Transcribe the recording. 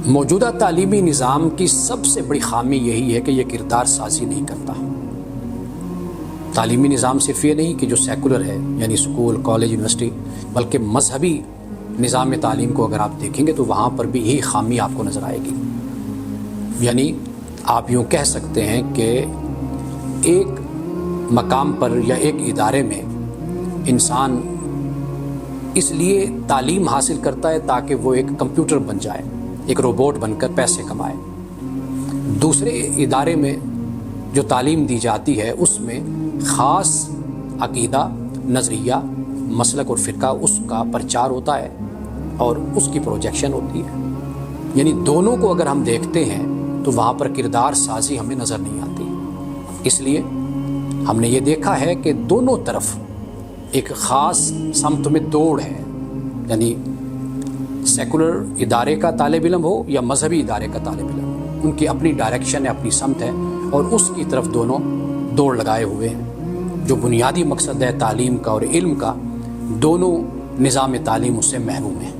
موجودہ تعلیمی نظام کی سب سے بڑی خامی یہی ہے کہ یہ کردار سازی نہیں کرتا۔ تعلیمی نظام صرف یہ نہیں کہ جو سیکولر ہے یعنی اسکول، کالج، یونیورسٹی، بلکہ مذہبی نظام تعلیم کو اگر آپ دیکھیں گے تو وہاں پر بھی یہی خامی آپ کو نظر آئے گی۔ یعنی آپ یوں کہہ سکتے ہیں کہ ایک مقام پر یا ایک ادارے میں انسان اس لیے تعلیم حاصل کرتا ہے تاکہ وہ ایک کمپیوٹر بن جائے، ایک روبوٹ بن کر پیسے کمائے۔ دوسرے ادارے میں جو تعلیم دی جاتی ہے اس میں خاص عقیدہ، نظریہ، مسلک اور فرقہ اس کا پرچار ہوتا ہے اور اس کی پروجیکشن ہوتی ہے۔ یعنی دونوں کو اگر ہم دیکھتے ہیں تو وہاں پر کردار سازی ہمیں نظر نہیں آتی۔ اس لیے ہم نے یہ دیکھا ہے کہ دونوں طرف ایک خاص سمت میں دوڑ ہے، یعنی سیکولر ادارے کا طالب علم ہو یا مذہبی ادارے کا طالب علم، ان کی اپنی ڈائریکشن ہے، اپنی سمت ہے اور اس کی طرف دونوں دوڑ لگائے ہوئے ہیں۔ جو بنیادی مقصد ہے تعلیم کا اور علم کا، دونوں نظام تعلیم اس سے محروم ہیں۔